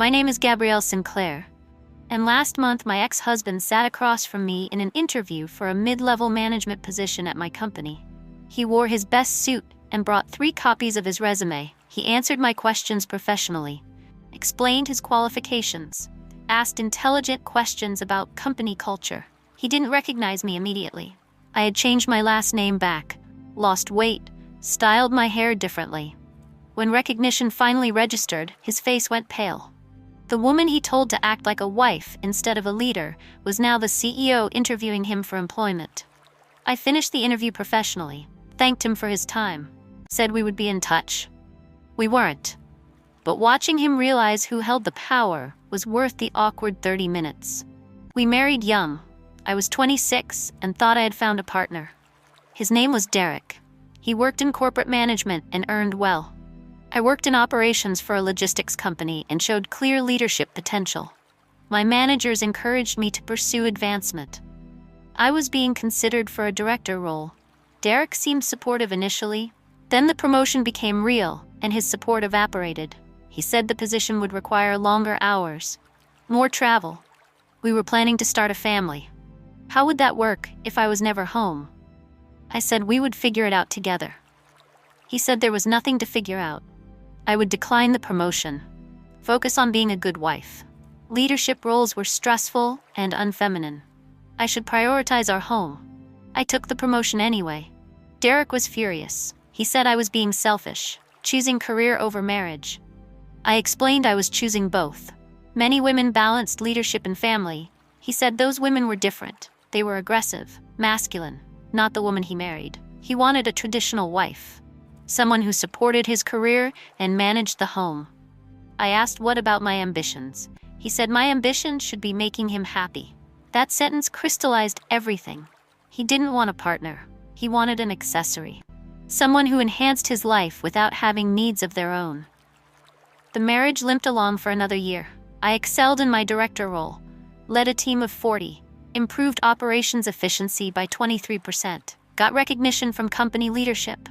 My name is Gabrielle Sinclair, and last month my ex-husband sat across from me in an interview for a mid-level management position at my company. He wore his best suit and brought 3 copies of his resume. He answered my questions professionally, explained his qualifications, asked intelligent questions about company culture. He didn't recognize me immediately. I had changed my last name back, lost weight, styled my hair differently. When recognition finally registered, his face went pale. The woman he told to act like a wife instead of a leader was now the CEO interviewing him for employment. I finished the interview professionally, thanked him for his time, said we would be in touch. We weren't. But watching him realize who held the power was worth the awkward 30 minutes. We married young. I was 26 and thought I had found a partner. His name was Derek. He worked in corporate management and earned well. I worked in operations for a logistics company and showed clear leadership potential. My managers encouraged me to pursue advancement. I was being considered for a director role. Derek seemed supportive initially. Then the promotion became real, and his support evaporated. He said the position would require longer hours, more travel. We were planning to start a family. How would that work if I was never home? I said we would figure it out together. He said there was nothing to figure out. I would decline the promotion, focus on being a good wife. Leadership roles were stressful and unfeminine. I should prioritize our home. I took the promotion anyway. Derek was furious. He said I was being selfish, choosing career over marriage. I explained I was choosing both. Many women balanced leadership and family. He said those women were different. They were aggressive, masculine, not the woman he married. He wanted a traditional wife, someone who supported his career and managed the home. I asked what about my ambitions. He said my ambition should be making him happy. That sentence crystallized everything. He didn't want a partner. He wanted an accessory, someone who enhanced his life without having needs of their own. The marriage limped along for another year. I excelled in my director role, led a team of 40, improved operations efficiency by 23%, got recognition from company leadership.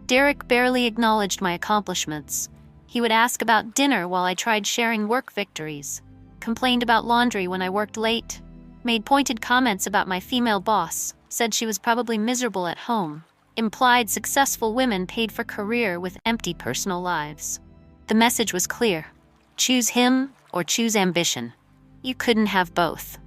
Derek barely acknowledged my accomplishments. He would ask about dinner while I tried sharing work victories, complained about laundry when I worked late, made pointed comments about my female boss, said she was probably miserable at home, implied successful women paid for career with empty personal lives. The message was clear. Choose him or choose ambition. You couldn't have both.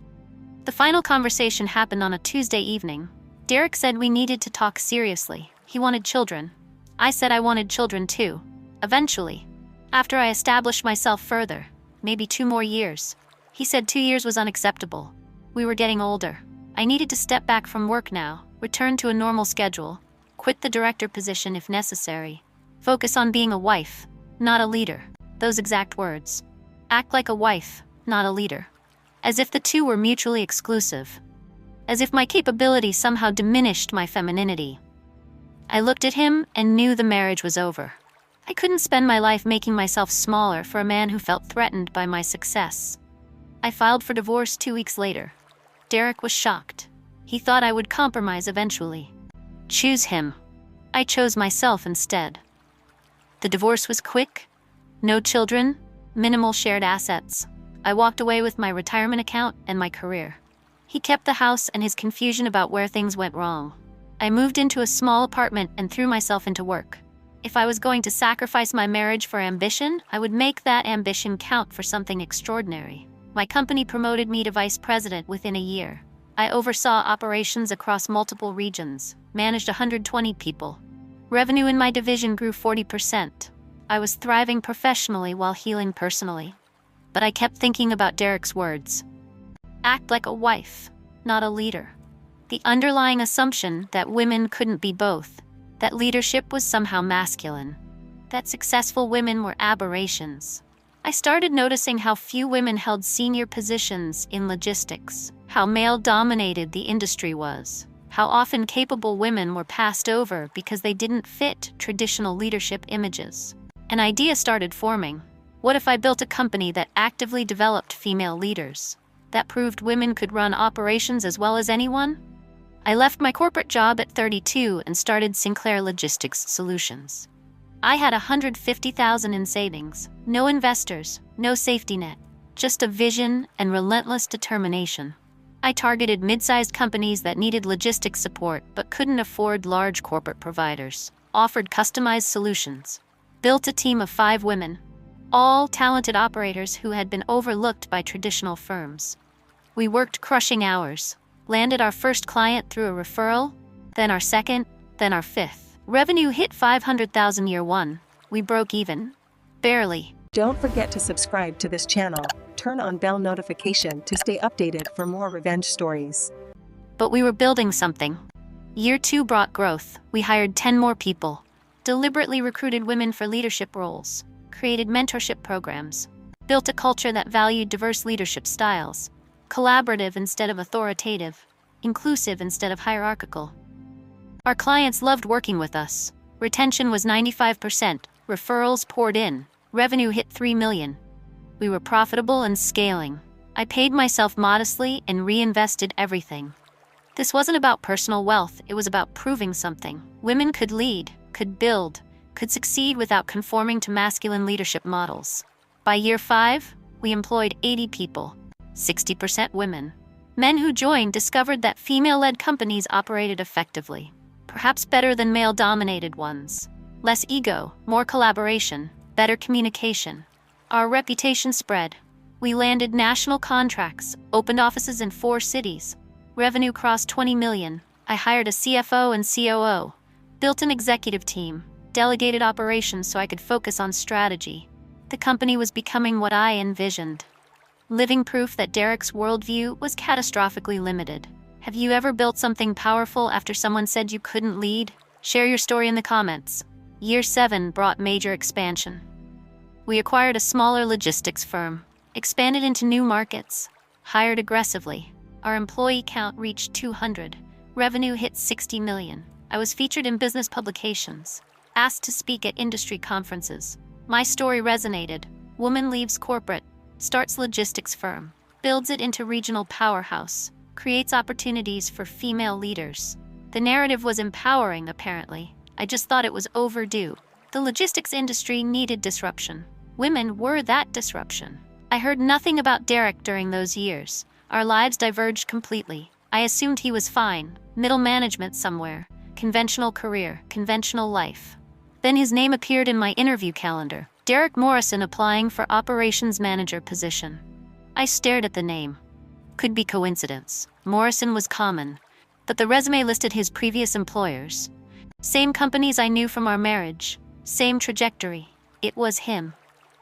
The final conversation happened on a Tuesday evening. Derek said we needed to talk seriously. He wanted children. I said I wanted children too. Eventually. After I established myself further. Maybe 2 more years. He said 2 years was unacceptable. We were getting older. I needed to step back from work now, return to a normal schedule, quit the director position if necessary, focus on being a wife, not a leader. Those exact words. Act like a wife, not a leader. As if the two were mutually exclusive. As if my capability somehow diminished my femininity. I looked at him and knew the marriage was over. I couldn't spend my life making myself smaller for a man who felt threatened by my success. I filed for divorce 2 weeks later. Derek was shocked. He thought I would compromise eventually. Choose him. I chose myself instead. The divorce was quick. No children, minimal shared assets. I walked away with my retirement account and my career. He kept the house and his confusion about where things went wrong. I moved into a small apartment and threw myself into work. If I was going to sacrifice my marriage for ambition, I would make that ambition count for something extraordinary. My company promoted me to vice president within a year. I oversaw operations across multiple regions, managed 120 people. Revenue in my division grew 40%. I was thriving professionally while healing personally. But I kept thinking about Derek's words. Act like a wife, not a leader. The underlying assumption that women couldn't be both, that leadership was somehow masculine, that successful women were aberrations. I started noticing how few women held senior positions in logistics, how male-dominated the industry was, how often capable women were passed over because they didn't fit traditional leadership images. An idea started forming. What if I built a company that actively developed female leaders, that proved women could run operations as well as anyone? I left my corporate job at 32 and started Sinclair Logistics Solutions. I had 150,000 in savings, no investors, no safety net, just a vision and relentless determination. I targeted mid-sized companies that needed logistics support but couldn't afford large corporate providers, offered customized solutions, built a team of 5 women, all talented operators who had been overlooked by traditional firms. We worked crushing hours, landed our first client through a referral, then our second, then our fifth. Revenue hit 500,000 year 1. We broke even. Barely. Don't forget to subscribe to this channel. Turn on bell notification to stay updated for more revenge stories. But we were building something. Year 2 brought growth. We hired 10 more people, deliberately recruited women for leadership roles, created mentorship programs, built a culture that valued diverse leadership styles, collaborative instead of authoritative, inclusive instead of hierarchical. Our clients loved working with us. Retention was 95%, referrals poured in, revenue hit 3 million. We were profitable and scaling. I paid myself modestly and reinvested everything. This wasn't about personal wealth, it was about proving something. Women could lead, could build, could succeed without conforming to masculine leadership models. By year 5, we employed 80 people, 60% women. Men who joined discovered that female-led companies operated effectively, perhaps better than male-dominated ones. Less ego, more collaboration, better communication. Our reputation spread. We landed national contracts, opened offices in 4 cities. Revenue crossed 20 million. I hired a CFO and COO, built an executive team, delegated operations so I could focus on strategy. The company was becoming what I envisioned. Living proof that Derek's worldview was catastrophically limited. Have you ever built something powerful after someone said you couldn't lead? Share your story in the comments. Year 7 brought major expansion. We acquired a smaller logistics firm, expanded into new markets, hired aggressively. Our employee count reached 200. Revenue hit 60 million. I was featured in business publications, asked to speak at industry conferences. My story resonated. Woman leaves corporate, starts logistics firm, builds it into regional powerhouse, creates opportunities for female leaders. The narrative was empowering, apparently. I just thought it was overdue. The logistics industry needed disruption. Women were that disruption. I heard nothing about Derek during those years. Our lives diverged completely. I assumed he was fine, middle management somewhere, conventional career, conventional life. Then his name appeared in my interview calendar. Derek Morrison applying for operations manager position. I stared at the name. Could be coincidence. Morrison was common, but the resume listed his previous employers. Same companies I knew from our marriage, same trajectory. It was him.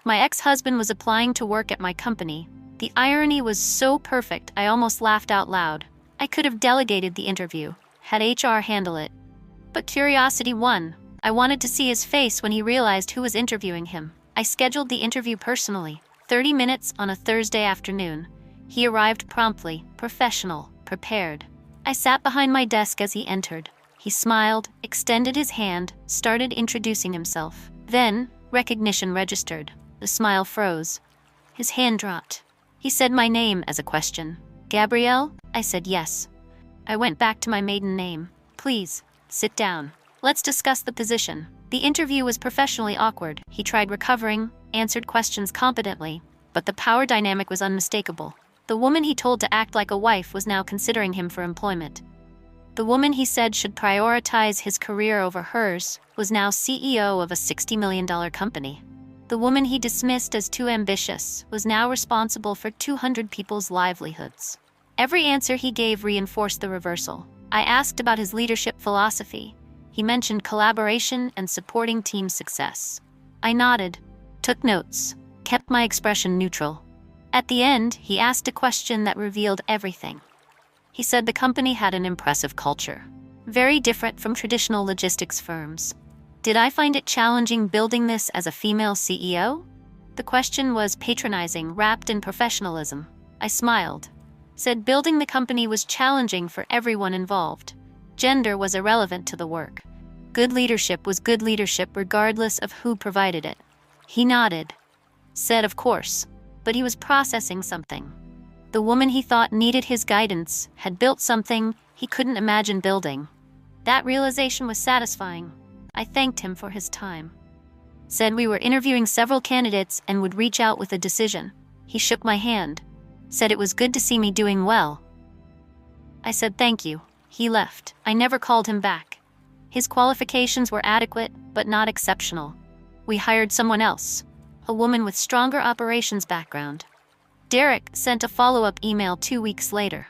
My ex-husband was applying to work at my company. The irony was so perfect, I almost laughed out loud. I could have delegated the interview, had HR handle it. But curiosity won. I wanted to see his face when he realized who was interviewing him. I scheduled the interview personally, 30 minutes on a Thursday afternoon. He arrived promptly, professional, prepared. I sat behind my desk as he entered. He smiled, extended his hand, started introducing himself. Then, recognition registered. The smile froze. His hand dropped. He said my name as a question. Gabrielle? I said yes. I went back to my maiden name. Please, sit down. Let's discuss the position. The interview was professionally awkward. He tried recovering, answered questions competently, but the power dynamic was unmistakable. The woman he told to act like a wife was now considering him for employment. The woman he said should prioritize his career over hers was now CEO of a $60 million company. The woman he dismissed as too ambitious was now responsible for 200 people's livelihoods. Every answer he gave reinforced the reversal. I asked about his leadership philosophy. He mentioned collaboration and supporting team success. I nodded, took notes, kept my expression neutral. At the end, he asked a question that revealed everything. He said the company had an impressive culture, very different from traditional logistics firms. Did I find it challenging building this as a female CEO? The question was patronizing, wrapped in professionalism. I smiled, said building the company was challenging for everyone involved. Gender was irrelevant to the work. Good leadership was good leadership regardless of who provided it. He nodded, said of course, but he was processing something. The woman he thought needed his guidance had built something he couldn't imagine building. That realization was satisfying. I thanked him for his time. Said we were interviewing several candidates and would reach out with a decision. He shook my hand. Said it was good to see me doing well. I said thank you. He left. I never called him back. His qualifications were adequate, but not exceptional. We hired someone else, a woman with stronger operations background. Derek sent a follow-up email 2 weeks later.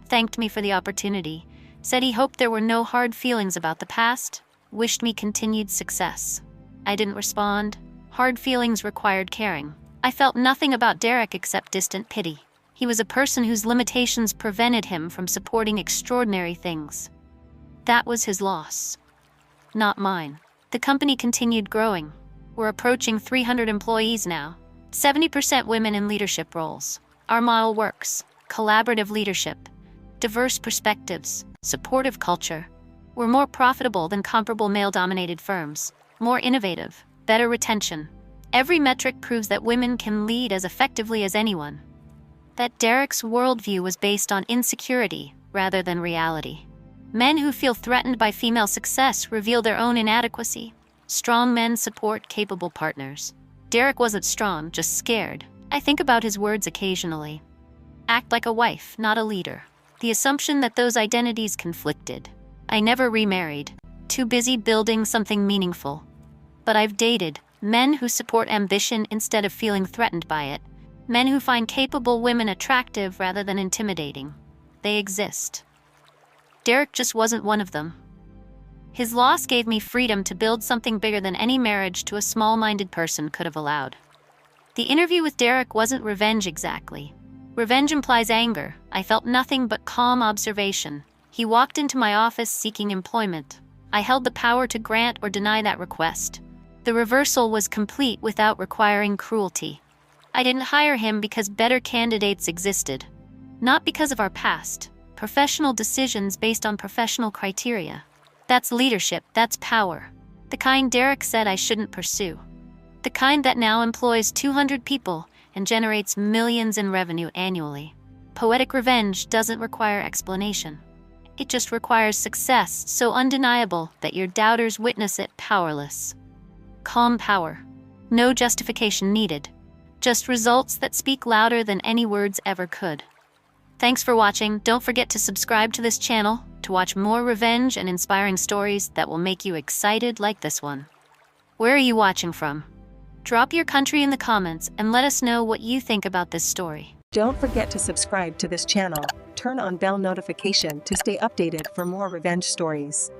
Thanked me for the opportunity, said he hoped there were no hard feelings about the past, wished me continued success. I didn't respond. Hard feelings required caring. I felt nothing about Derek except distant pity. He was a person whose limitations prevented him from supporting extraordinary things. That was his loss, not mine. The company continued growing. We're approaching 300 employees now, 70% women in leadership roles. Our model works: collaborative leadership, diverse perspectives, supportive culture. We're more profitable than comparable male-dominated firms, more innovative, better retention. Every metric proves that women can lead as effectively as anyone. That Derek's worldview was based on insecurity rather than reality. Men who feel threatened by female success reveal their own inadequacy. Strong men support capable partners. Derek wasn't strong, just scared. I think about his words occasionally. Act like a wife, not a leader. The assumption that those identities conflicted. I never remarried, too busy building something meaningful. But I've dated men who support ambition instead of feeling threatened by it. Men who find capable women attractive rather than intimidating. They exist. Derek just wasn't one of them. His loss gave me freedom to build something bigger than any marriage to a small-minded person could have allowed. The interview with Derek wasn't revenge exactly. Revenge implies anger. I felt nothing but calm observation. He walked into my office seeking employment. I held the power to grant or deny that request. The reversal was complete without requiring cruelty. I didn't hire him because better candidates existed. Not because of our past. Professional decisions based on professional criteria. That's leadership, that's power. The kind Derek said I shouldn't pursue. The kind that now employs 200 people and generates millions in revenue annually. Poetic revenge doesn't require explanation. It just requires success so undeniable that your doubters witness it powerless. Calm power. No justification needed. Just results that speak louder than any words ever could. Thanks for watching. Don't forget to subscribe to this channel to watch more revenge and inspiring stories that will make you excited like this one. Where are you watching from? Drop your country in the comments and let us know what you think about this story. Don't forget to subscribe to this channel. Turn on bell notification to stay updated for more revenge stories.